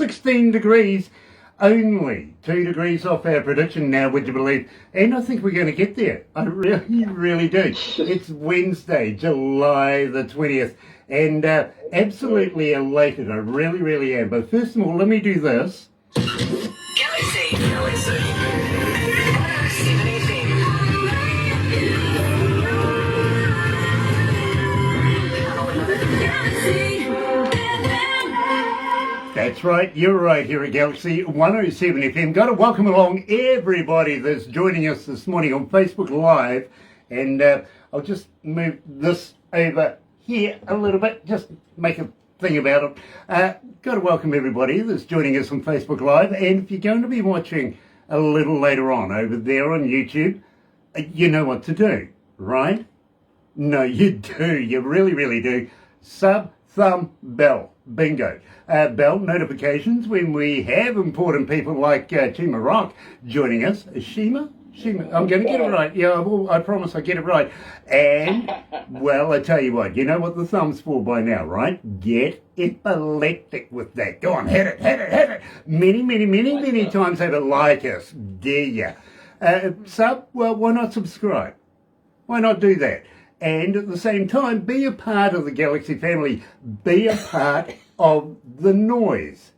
16 degrees, only 2 degrees off our prediction now, would you believe? And I think we're going to get there. I really, really do. It's Wednesday, July the 20th, and absolutely elated. I really, really am. But first of all, let me do this. Galaxy. That's right, you're right here at Galaxy 107 FM. Got to welcome along everybody that's joining us this morning on Facebook Live. And I'll just move this over here a little bit, just make a thing about it. Got to welcome everybody that's joining us on Facebook Live. And if you're going to be watching a little later on over there on YouTube, you know what to do, right? No, you do. You really, really do. Sub, thumb, bell. Bingo. Bell notifications when we have important people like Chima Rok joining us. Chima, I'm going to get it right. Yeah, I promise I get it right. And, well, I tell you what, you know what the thumb's for by now, right? Get epileptic with that. Go on, hit it. Many times over like us. Dare ya? Sub, well, why not subscribe? Why not do that? And at the same time, be a part of the Galaxy family. Be a part of the noise.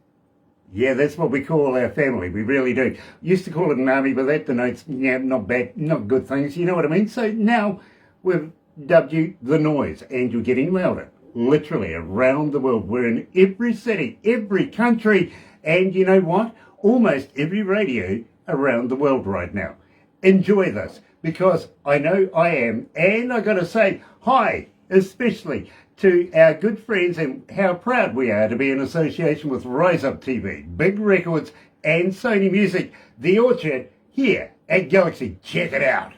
Yeah, that's what we call our family. We really do. Used to call it an army, but that denotes, not bad, not good things. You know what I mean? So now we've dubbed you the noise, and you're getting louder. Literally around the world. We're in every city, every country, and you know what? Almost every radio around the world right now. Enjoy this, because I know I am, and I got to say hi, especially to our good friends, and how proud we are to be in association with Rise Up TV, Big Records, and Sony Music, The Orchard, here at Galaxy. Check it out.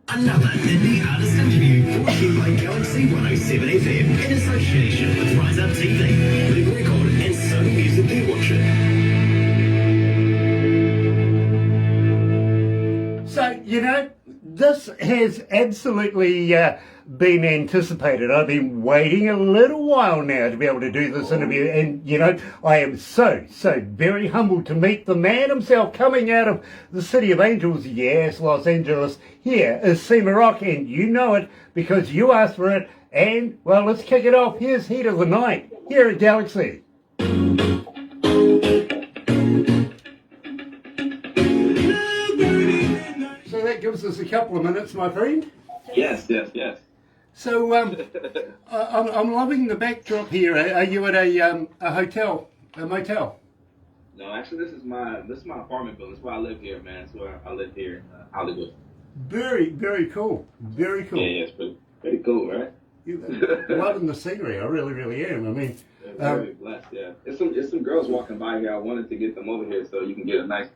Another indie artist interview brought to you by Galaxy 107 FM in association with Rise Up TV, Big Record, and Sony Music, The Orchard. So, you know, this has absolutely been anticipated. I've been waiting a little while now to be able to do this interview, and, you know, I am so very humbled to meet the man himself coming out of the City of Angels, yes, Los Angeles. Here is Chima Rok, and you know it because you asked for it, and, well, let's kick it off. Here's Heat of the Night, here at Galaxy. So that gives us a couple of minutes, my friend. Yes. So I'm loving the backdrop here. Are you at a hotel, a motel? No, actually, this is my apartment building. That's why I live here, man. That's where I live here in Hollywood. Very cool. Very cool. Yeah, it's pretty cool, right? Loving the scenery. I really am. I mean, very blessed. Yeah, there's some girls walking by here. I wanted to get them over here so you can get a nice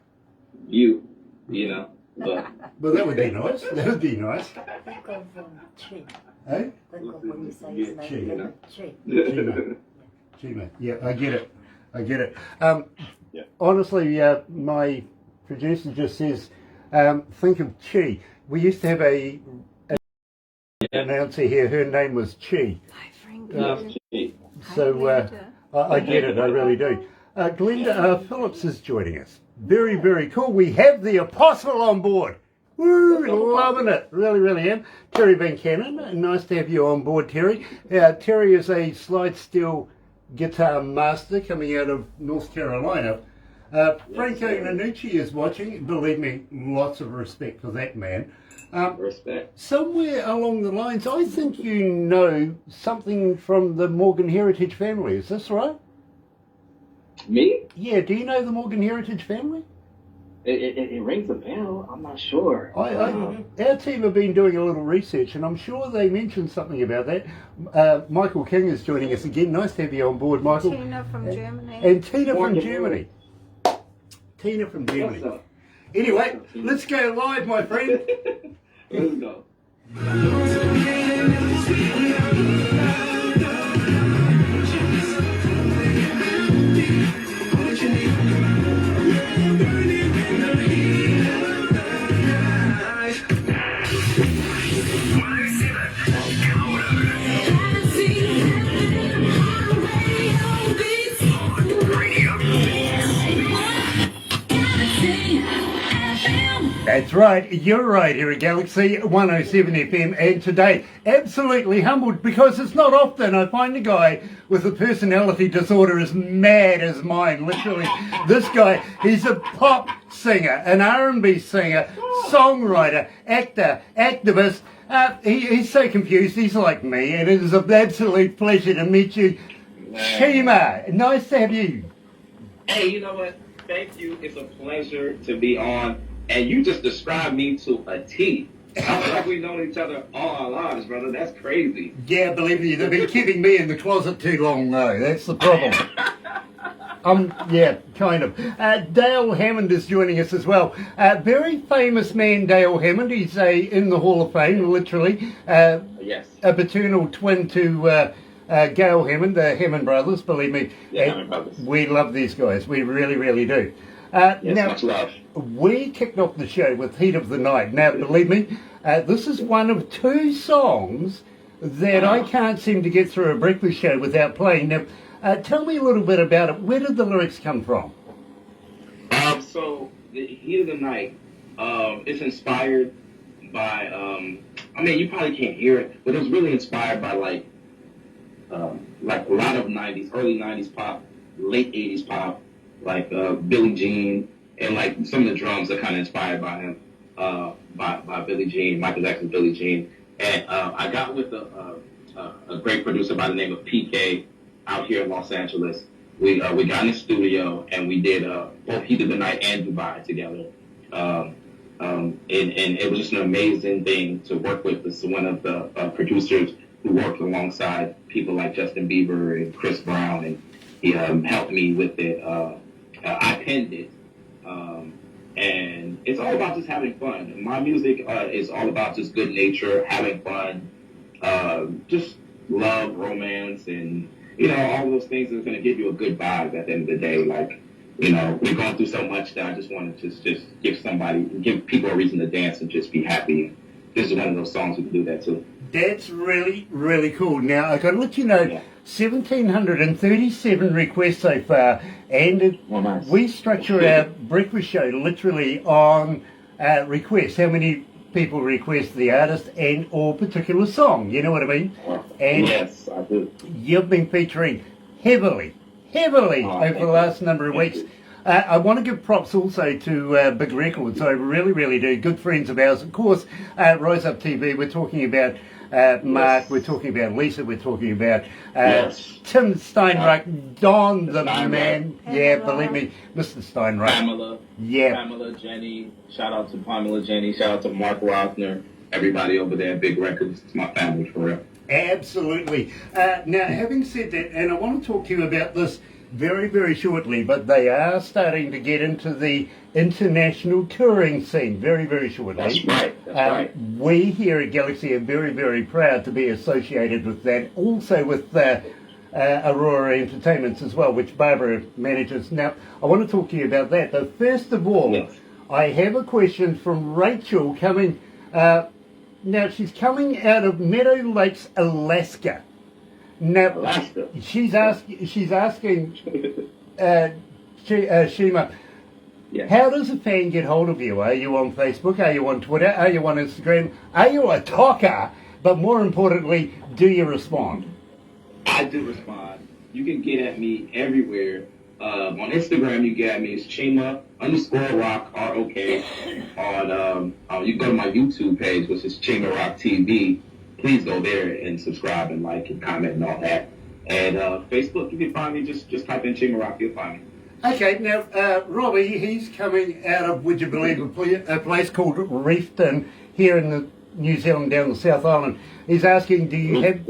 view, you know. But that would be nice. That would be nice. Think of Chi. Hey? Think of when you say his Chi, name. you know? Chi. Chima. Yeah, I get it. Yeah. Honestly, my producer just says, think of Chi. We used to have a announcer here. Her name was Chi. So I get it. I really do. Glenda Phillips is joining us. Very cool. We have the Apostle on board. Woo, loving it. Really am. Terry Van Cannon, nice to have you on board, Terry. Terry is a slide steel guitar master coming out of North Carolina. Franco Nanucci is watching. Believe me, lots of respect for that man. Respect. Somewhere along the lines, I think you know something from the Morgan Heritage family. Is this right? Me? Yeah, do you know the Morgan Heritage family? It rings a bell. I'm not sure. Our team have been doing a little research, and I'm sure they mentioned something about that. Michael King is joining us again. Nice to have you on board, Michael. Tina from Germany. And Tina from Germany. Tina from Germany. Anyway, let's go live, my friend. Let's go. That's right, you're right here at Galaxy 107 FM, and today absolutely humbled because it's not often I find a guy with a personality disorder as mad as mine, literally. This guy, he's a pop singer, an R&B singer, songwriter, actor, activist. He's so confused, he's like me, and it is an absolute pleasure to meet you. Chima, nice to have you. Hey, you know what? Thank you. It's a pleasure to be on. And you just described me to a T. I feel like we've known each other all our lives, brother. That's crazy. Yeah, believe me, they've been keeping me in the closet too long, though. That's the problem. Yeah, kind of. Dale Hammond is joining us as well. Very famous man, Dale Hammond. He's in the Hall of Fame, literally. Yes. A paternal twin to Gail Hammond, the Hammond brothers, believe me. Yeah, Hammond brothers. We love these guys. We really, really do. Yes, now, much love. we kicked off the show with Heat of the Night. Now, believe me, this is one of two songs that I can't seem to get through a breakfast show without playing. Now, tell me a little bit about it. Where did the lyrics come from? So, the Heat of the Night, it's inspired by, I mean, you probably can't hear it, but it was really inspired by, like a lot of 90s, early 90s pop, late 80s pop, like Billie Jean, and like some of the drums are kind of inspired by him, by Billie Jean, Michael Jackson's Billie Jean. And I got with a great producer by the name of PK out here in Los Angeles. We got in the studio and we did both Heat of the Night and Dubai together. And it was just an amazing thing to work with. This is one of the producers who worked alongside people like Justin Bieber and Chris Brown, and he helped me with it. I penned it, and it's all about just having fun. My music is all about just good nature, having fun, just love, romance, and all those things that's going to give you a good vibe at the end of the day. Like, we're going through so much that I just want to just give people a reason to dance and just be happy. This is one of those songs we can do that too. That's really, really cool. Now, I've got to let you know, 1,737 requests so far, and nice. We structure our breakfast show literally on requests. How many people request the artist and or particular song, you know what I mean? And yes, I do. You've been featuring heavily over the last number of weeks. I want to give props also to Big Records. I really, really do. Good friends of ours. Of course, Rise Up TV, we're talking about Mark, we're talking about Lisa, we're talking about Tim Steinreich, Don the man. Yeah, believe me, Mr. Steinreich. Pamela, Jenny. Shout out to Pamela, Jenny. Shout out to Mark Rosner. Everybody over there at Big Records. It's my family for real. Absolutely. Now, having said that, and I want to talk to you about this very, very shortly, but they are starting to get into the international touring scene very, very shortly. That's right. That's right. We here at Galaxy are very, very proud to be associated with that. Also with Aurora Entertainments as well, which Barbara manages. Now, I want to talk to you about that. But first of all, I have a question from Rachel coming. Now, she's coming out of Meadow Lakes, Alaska. Now, she's asking Chima, how does a fan get hold of you? Are you on Facebook? Are you on Twitter? Are you on Instagram? Are you a talker? But more importantly, do you respond? I do respond. You can get at me everywhere. On Instagram, you get at me. It's Chima_Rok, R-O-K. You can go to my YouTube page, which is Chima Rok TV. Please go there and subscribe and like and comment and all that. And Facebook, you can find me. Just type in Chima Rok, you'll find me. Okay, now Robbie, he's coming out of, would you believe, a place called Reefton here in the New Zealand, down the South Island. He's asking, do you have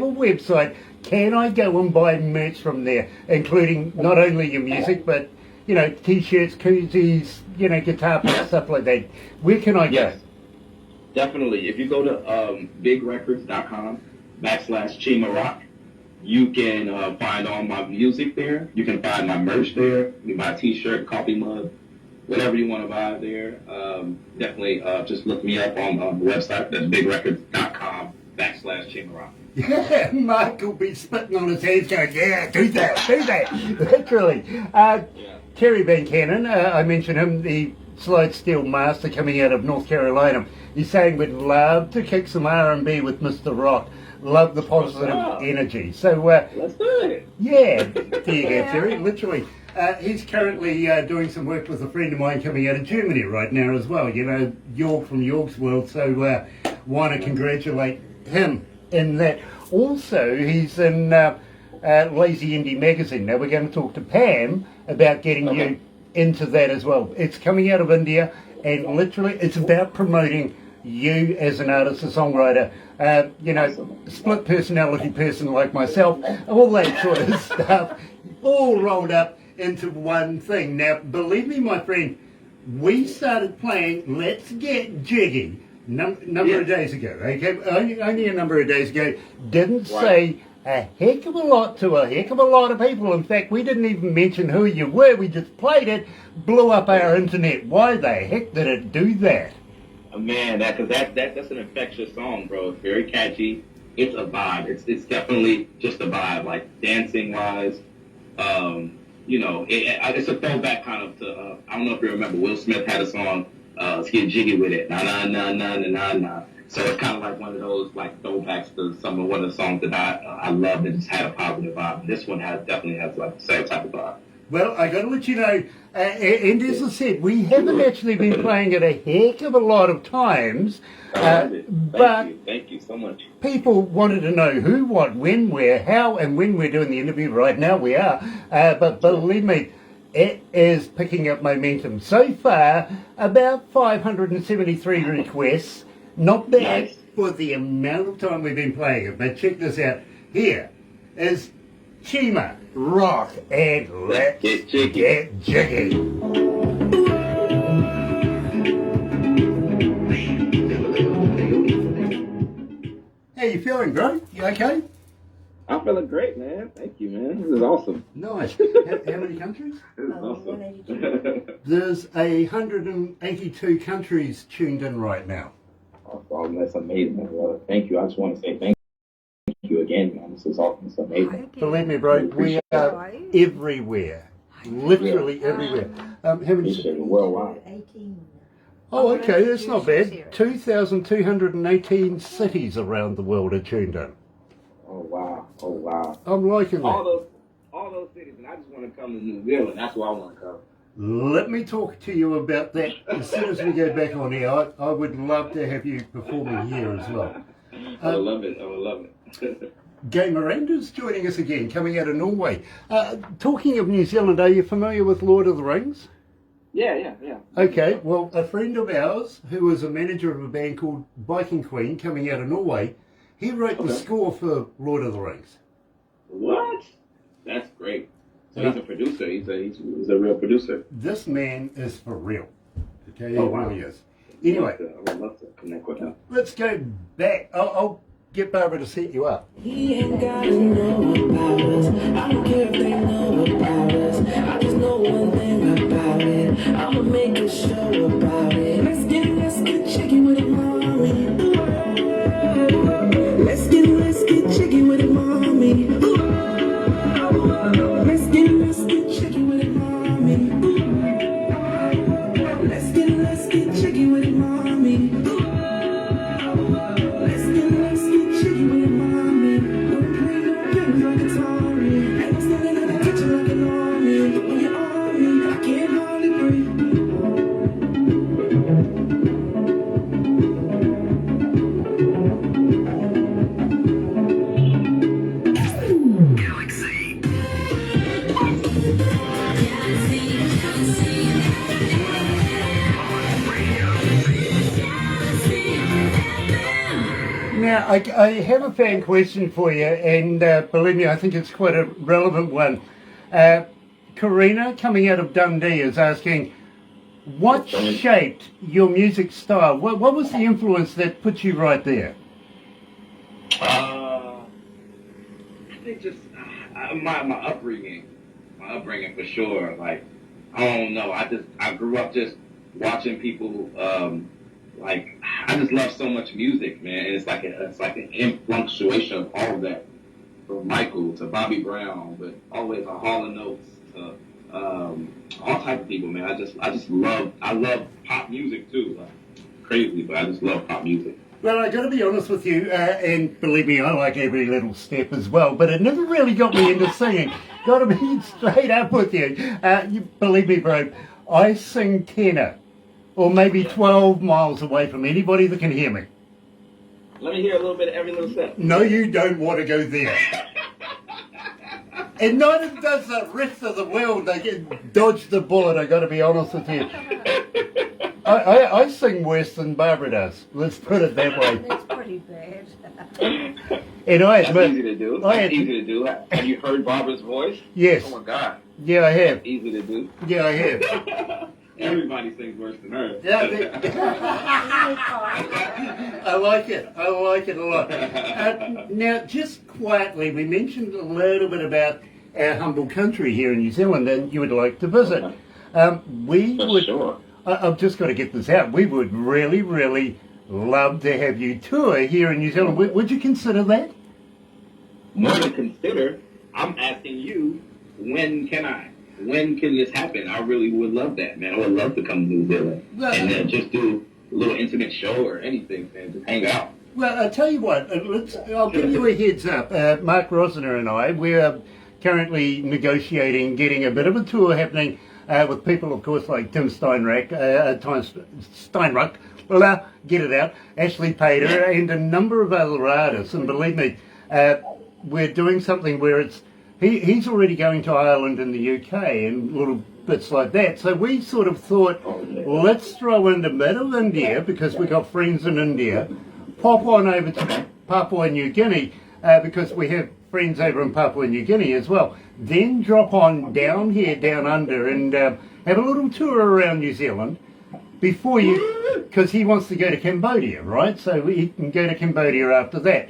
a website? Can I go and buy merch from there, including not only your music, but t-shirts, koozies, guitar picks, stuff like that? Where can I go? Yes. Definitely. If you go to bigrecords.com/Chima Rok, you can find all my music there. You can find my merch there. You can buy a t-shirt, coffee mug, whatever you want to buy there. Definitely just look me up on the website. That's bigrecords.com/Chima Rok. Yeah, Mark will be spitting on his hands going, yeah, do that. Literally. Terry Van Cannon, I mentioned him, the Slide Steel Master coming out of North Carolina. He's saying we'd love to kick some R&B with Mr. Rock. Love the positive energy. So, Let's do it. yeah, there you go, Terry, literally. He's currently doing some work with a friend of mine coming out of Germany right now as well. You know, York from York's World, so want to congratulate him in that. Also, he's in Lazy Indie Magazine. Now, we're going to talk to Pam about getting you into that as well. It's coming out of India, and literally it's about promoting you as an artist, a songwriter, you know, split personality person like myself, all that sort of stuff, all rolled up into one thing. Now, believe me, my friend, we started playing Let's Get Jiggy number of days ago, okay? Only a number of days ago. Didn't say a heck of a lot to a heck of a lot of people. In fact, we didn't even mention who you were. We just played it, blew up our internet. Why the heck did it do that? Man, that's an infectious song, bro. It's very catchy. It's a vibe. It's definitely just a vibe. Like dancing wise, you know, it's a throwback kind of to. I don't know if you remember, Will Smith had a song, "Let's Get Jiggy with It," na na na na na na na. So it's kind of like one of those like throwbacks to one of the songs that I loved and just had a positive vibe. And this one definitely has like the same type of vibe. Well, I got to let you know, and as I said, we haven't actually been playing it a heck of a lot of times, but Thank you so much. people wanted to know who, what, when, where, how, and when we're doing the interview. Right now we are, but believe me, it is picking up momentum. So far, about 573 requests. Not bad for the amount of time we've been playing it, but check this out. Here is Chima Rok and Let's Get Jiggy. How you feeling, bro? You okay? I'm feeling great, man. Thank you, man. This is awesome. Nice. How many countries? This is awesome. There's 182 countries tuned in right now. Oh, that's amazing, brother. Thank you. I just want to say thank you again, man. This is awesome. It's amazing. Believe me, bro, we are everywhere. Literally everywhere. How many? Appreciate it worldwide. 18. Oh, okay, that's not bad. 2,218 cities around the world are tuned in. Oh wow. Oh wow. I'm liking that. All those cities, and I just want to come to New Zealand. That's where I want to come. Let me talk to you about that as soon as we go back on air. I would love to have you performing here as well. I would love it. I would love it. Gay Miranda's joining us again, coming out of Norway. Talking of New Zealand, are you familiar with Lord of the Rings? Yeah. Okay, well, a friend of ours who was a manager of a band called Viking Queen, coming out of Norway, he wrote the score for Lord of the Rings. What? That's great. So he's a producer. He's a real producer. This man is for real. Okay, he wow. really is. Anyway, I would love to connect with him. let's go back. I'll get Barbara to set you up. He ain't gotta know about us. I don't care if they know about us. I just know one thing about it. I'ma make a show about it. Let's get jiggy with it, mommy. Let's get jiggy with it, mommy. Let's get jiggy with it, mommy. Let's get jiggy with it, mommy. Let's get jiggy with it, mommy. Don't play no games like Atari. And I'm standing in the kitchen like an army. When you're on me, I can't hardly breathe. Now, I have a fan question for you, and believe me, I think it's quite a relevant one. Karina, coming out of Dundee, is asking, what shaped your music style? What was the influence that put you right there? I think just my upbringing for sure. Like, I don't know. I grew up just watching people. Like, I just love so much music, man. And it's like an influctuation of all of that, from Michael to Bobby Brown, but always a Hall & Oates to all type of people, man. I love pop music too. Crazy, but I just love pop music. Well, I got to be honest with you, and believe me, I like every little step as well, but it never really got me into singing. Got to be straight up with you. You believe me, bro, I sing tenor, or maybe 12 miles away from anybody that can hear me. Let me hear a little bit of every little step. No, you don't want to go there. And neither does the rest of the world. They get dodged the bullet, I got to be honest with you. I sing worse than Barbara does. Let's put it that way. That's pretty bad. And I That's admit, easy to do. That's easy to do. Have you heard Barbara's voice? Yes. Oh my God. Yeah, I have. That's easy to do. Yeah, I have. Everybody sings worse than her. Yeah, I like it. I like it a lot. Now, just quietly, we mentioned a little bit about our humble country here in New Zealand, and you would like to visit. We For would. sure. I've just got to get this out. We would really, really love to have you tour here in New Zealand. Would you consider that? More than consider, I'm asking you, when can I? When can this happen? I really would love that, man. I would love to come to New Zealand and then just do a little intimate show or anything, man. Just hang out. Well, I'll tell you what. I'll give you a heads up. Mark Rosner and I, we're currently negotiating getting a bit of a tour happening with people, of course, like Tim Steinrock, get it out, Ashley Pater, and a number of other artists. And believe me, we're doing something where it's he's already going to Ireland and the UK and little bits like that. So we sort of thought, let's throw in the middle of India, because we've got friends in India, pop on over to Papua New Guinea, because we have friends over in Papua New Guinea as well. Then drop on down here, down under, and have a little tour around New Zealand before you, because he wants to go to Cambodia, right? So he can go to Cambodia after that.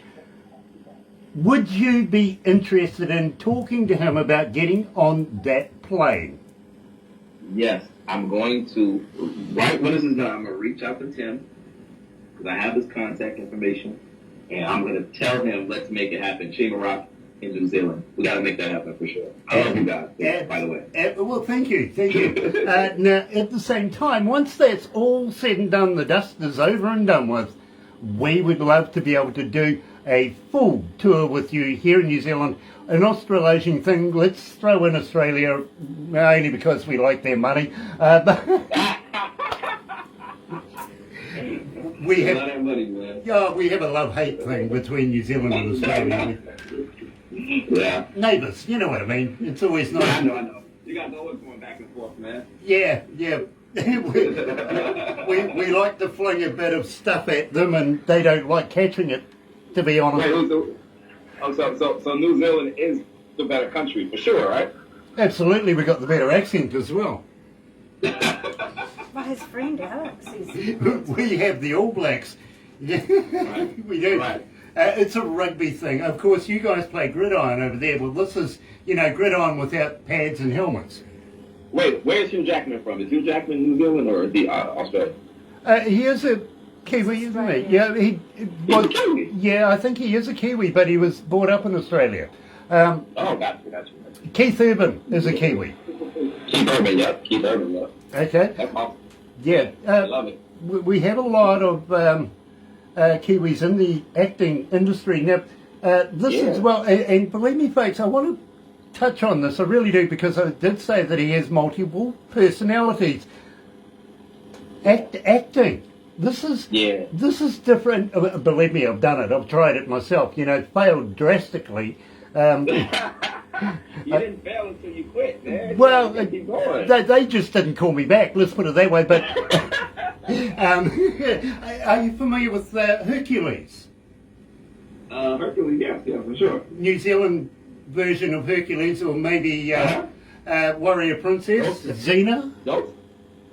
Would you be interested in talking to him about getting on that plane? Yes, I'm going to, right when this is done, I'm going to reach out to Tim, because I have his contact information, and I'm going to tell him, let's make it happen. Chima Rok in New Zealand. We got to make that happen for sure. I love you guys, by the way. Well, thank you. Now, at the same time, once that's all said and done, the dust is over and done with, we would love to be able to do a full tour with you here in New Zealand, an Australasian thing. Let's throw in Australia, only because we like their money. But we have a love-hate thing between New Zealand and Australia. Yeah. Neighbours, you know what I mean. It's always nice. I know. You got no one going back and forth, man. Yeah. we like to fling a bit of stuff at them, and they don't like catching it, to be honest. So New Zealand is the better country, for sure, right? Absolutely, we got the better accent as well. Well, his friend Alex is. We have the All Blacks. Right. We do. Right. It's a rugby thing. Of course, you guys play gridiron over there. Well, this is, gridiron without pads and helmets. Wait, where's Hugh Jackman from? Is Hugh Jackman New Zealand or the Australia? He is a Kiwi, isn't he? Yeah, He's a Kiwi? Yeah, I think he is a Kiwi, but he was brought up in Australia. Gotcha. Keith Urban is a Kiwi. Keith Urban, yeah. Okay. That's awesome. Yeah. I love it. We have a lot of Kiwis in the acting industry. Now, this as well, and believe me, folks, I want to touch on this, I really do, because I did say that he has multiple personalities. Acting. This is different. Believe me, I've done it. I've tried it myself. Failed drastically. You didn't fail until you quit, man. Well, Keep going. they just didn't call me back. Let's put it that way. But are you familiar with Hercules? Hercules, yeah, for sure. New Zealand version of Hercules, or maybe Warrior Princess, Xena?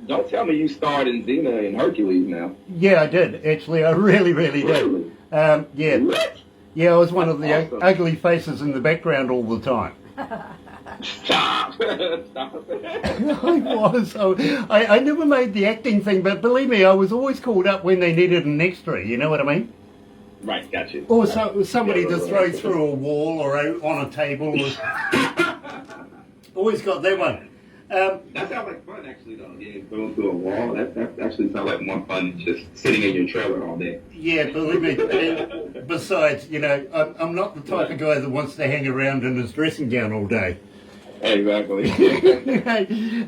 Don't tell me you starred in Xena and Hercules now. Yeah, I did, actually. I really did. Really? Yeah. What? Yeah, I was one of the Awesome. ugly faces in the background all the time. Stop. Stop. I was. I never made the acting thing, but believe me, I was always called up when they needed an extra, you know what I mean? Right, got you. Or somebody to throw through a wall or out on a table. Always got that one. That sounds like fun, actually, though. Getting thrown through a wall. That actually sounds like more fun than just sitting in your trailer all day. Yeah, believe me. And besides, you know, I'm not the type of guy that wants to hang around in his dressing gown all day. Exactly.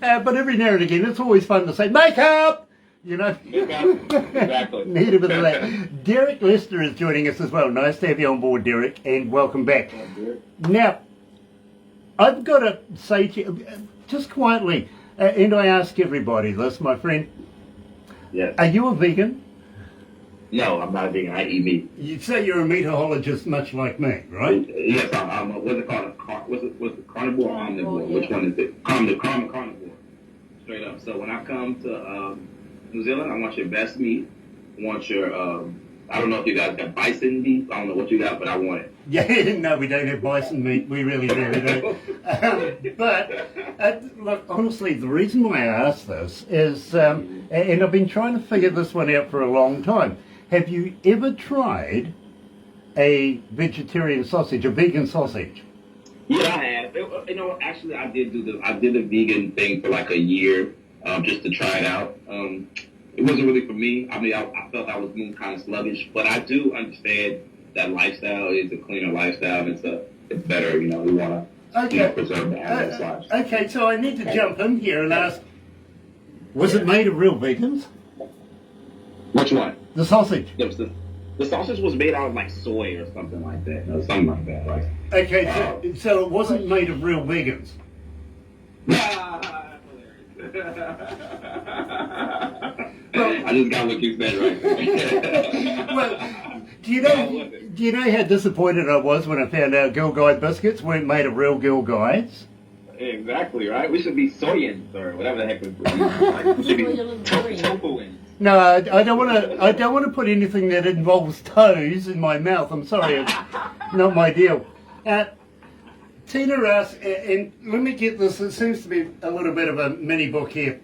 But every now and again, it's always fun to say, makeup! You know? Exactly. Need a bit of that. Derek Lester is joining us as well. Nice to have you on board, Derek, and welcome back. Now, I've got to say to you, just quietly, and I ask everybody this, my friend, Yes. are you a vegan? No, I'm not a vegan. I eat meat. You'd say you're a meatologist much like me, right? Yes, I'm what's it called? What's it carnivore or omnivore? Yeah. Which one is it? Carnivore. Straight up. So when I come to New Zealand, I want your best meat. I want your, I don't know if you guys got bison beef. I don't know what you got, but I want it. Yeah, no, we don't have bison meat. We really don't. But look, honestly, the reason why I ask this is, and I've been trying to figure this one out for a long time. Have you ever tried a vegetarian sausage, a vegan sausage? Yeah, I have. You know, actually, I did the vegan thing for like a year, just to try it out. It wasn't really for me. I mean, I felt I was moving kind of sluggish, but I do understand that lifestyle is a cleaner lifestyle. And it's better. You know, we want to preserve the animals' lives. Okay, so I need to jump in here and ask, was it made of real vegans? Which one? The sausage. The sausage was made out of like soy or something like that. Or something like that, right? Okay, so it wasn't made of real vegans. I just got what you said right. Well, do you know how disappointed I was when I found out Girl Guide biscuits weren't made of real Girl Guides? Exactly, right? We should be soyans or whatever the heck we should be tofuans. No, I don't want to. I don't want to put anything that involves toes in my mouth. I'm sorry, it's not my deal. Tina asks, and let me get this. It seems to be a little bit of a mini book here.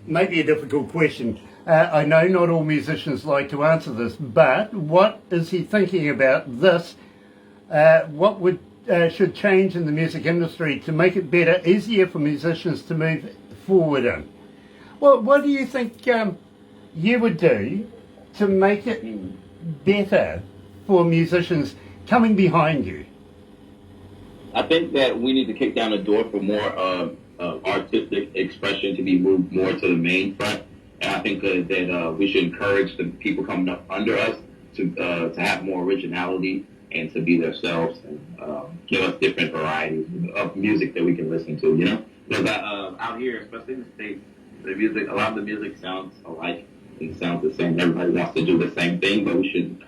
Maybe a difficult question. I know not all musicians like to answer this, but what is he thinking about this? What would should change in the music industry to make it better, easier for musicians to move forward in? Well, what do you think you would do to make it better for musicians coming behind you? I think that we need to kick down the door for more artistic expression to be moved more to the main front. And I think that we should encourage the people coming up under us to have more originality and to be themselves and give us different varieties of music that we can listen to, you know? Because out here, especially in the States, the music, a lot of the music sounds alike and sounds the same. Everybody wants to do the same thing, but we should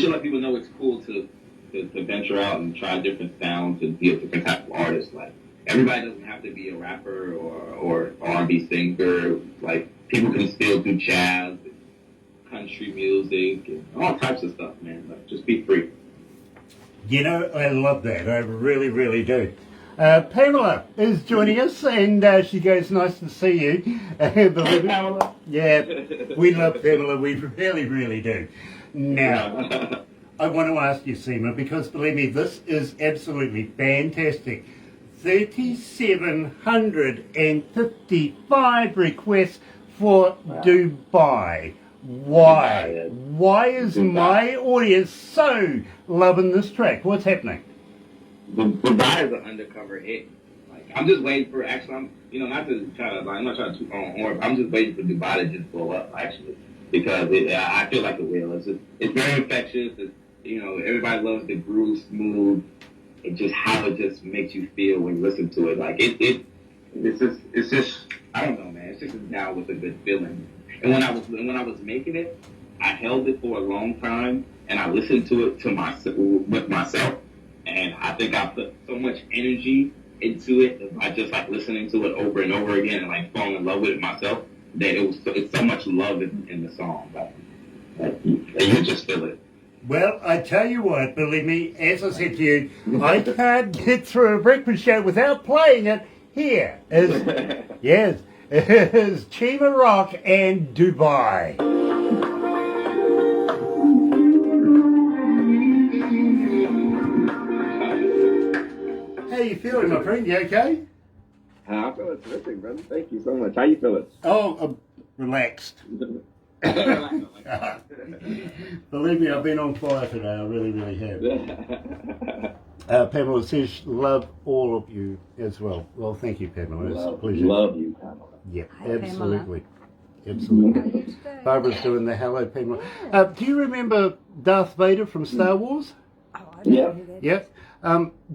let people know it's cool to venture out and try different sounds and be a different type of artist. Like, everybody doesn't have to be a rapper or R&B singer. Like, people can still do jazz, and country music, and all types of stuff, man. Like, just be free. You know, I love that. I really, really do. Pamela is joining us, and she goes, nice to see you. Pamela? Yeah, we love Pamela. We really, really do. Now, I want to ask you, Chima, because believe me, this is absolutely fantastic. 3,755 requests for Dubai. Why? Why is my audience so loving this track? What's happening? Dubai is an undercover hit. Like, I'm just waiting for, actually, I'm not to try to, I'm not trying to toot on horn, I'm just waiting for Dubai to just blow up, actually, because I feel like it will. It's very infectious. Everybody loves the groove, smooth, and just how it just makes you feel when you listen to it. Like, it's just, I don't know, man. It's just now with a good feeling. And when I was making it, I held it for a long time, and I listened to it with myself. And I think I put so much energy into it by just like listening to it over and over again and like falling in love with it myself that it's so much love in the song. Like you just feel it. Well, I tell you what, believe me, as I said to you, I can't get through a breakfast show without playing it. Here is, yes, it is Chima Rok and Dubai. How you feeling, my friend? You okay? I'm feeling terrific, brother. Thank you so much. How you feeling? Oh, relaxed. Believe me, I've been on fire today. I really, really have. Pamela says, love all of you as well. Well, thank you, Pamela. It's a pleasure. Love you, Pamela. Yeah, Hi, absolutely. How Absolutely. are you today? Barbara's doing the hello, Pamela. Do you remember Darth Vader from Star Wars? Oh, I don't Yeah. know who that Yeah. is.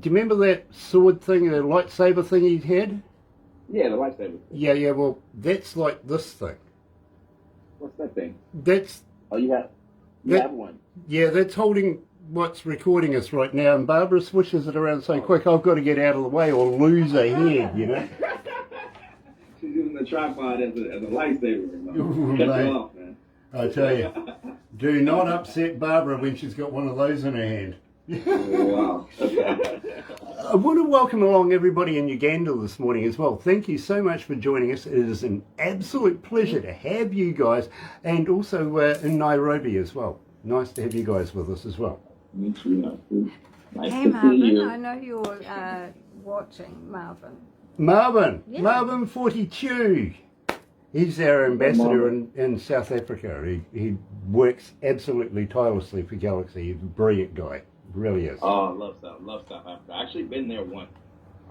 Do you remember that sword thing, the lightsaber thing he had? Yeah, the lightsaber. Yeah, well, that's like this thing. What's that thing? That's, Oh, you have one. yeah, that's holding what's recording us right now, and Barbara swishes it around so quick, I've got to get out of the way or lose a head, you know? She's using the tripod as a lightsaber. Ooh, Cut mate. you off, man. I tell you, do not upset Barbara when she's got one of those in her hand. Wow. I want to welcome along everybody in Uganda this morning as well. Thank you so much for joining us. It is an absolute pleasure to have you guys, and also in Nairobi as well. Nice to have you guys with us as well. Me too. Nice Hey, to see Marvin, you. I know you're watching, Marvin. Marvin, Yeah. Marvin 42. He's our ambassador in South Africa. He works absolutely tirelessly for Galaxy. He's a brilliant guy. Really is. Oh, I love South Africa. I've actually been there once.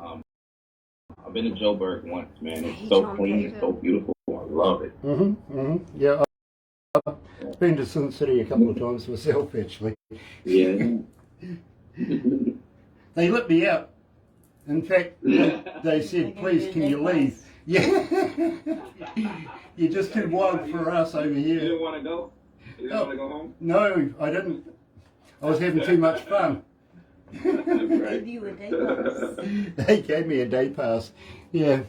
I've been to Joburg once, man. It's so clean, it's so beautiful. I love it. Yeah, I've been to Sin City a couple of times myself, actually. Yeah. They let me out. In fact, they said, please, can you leave? Yeah. You're just too wild for us over You here. didn't want to go? You didn't want to go home? No, I didn't. I was having too much fun. Give you a day pass. They gave me a day pass. Yeah.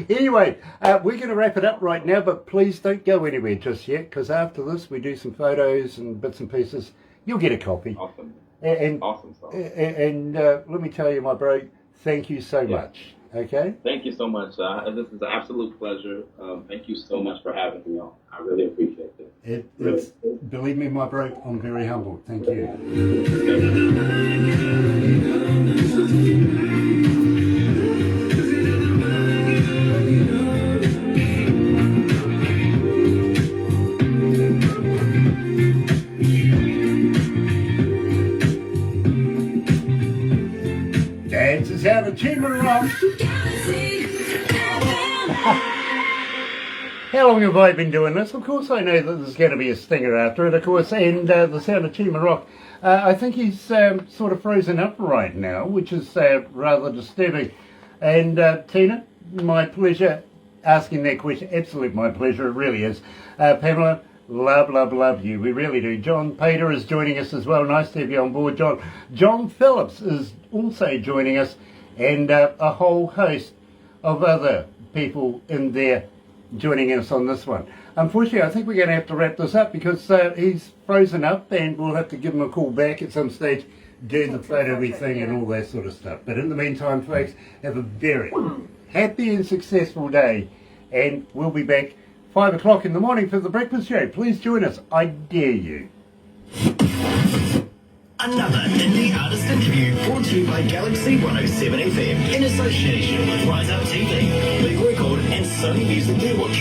Anyway, we're going to wrap it up right now, but please don't go anywhere just yet, because after this we do some photos and bits and pieces. You'll get a copy. Awesome. And Awesome stuff. and let me tell you, my bro, thank you so much. Okay? Thank you so much. This is an absolute pleasure. Thank you so much for having me on. I really appreciate it. It's believe me, my bro, I'm very humbled. Thank you. That's the sound of Chima Rok. How long have I been doing this? Of course I know that there's going to be a stinger after it, of course, and the sound of Chima Rok. I think he's sort of frozen up right now, which is rather disturbing. And Tina, my pleasure asking that question. Absolute my pleasure, it really is. Pamela, love you. We really do. John Pater is joining us as well. Nice to have you on board, John. John Phillips is also joining us, and a whole host of other people in there joining us on this one. Unfortunately, I think we're going to have to wrap this up because he's frozen up, and we'll have to give him a call back at some stage, do the photo thing and all that sort of stuff. But in the meantime, folks, have a very happy and successful day, and we'll be back 5 o'clock in the morning for the breakfast show. Please join us. I dare you. Another indie artist interview brought to you by Galaxy 107 FM in association with Rise Up TV, Big Record and Sony Music Network.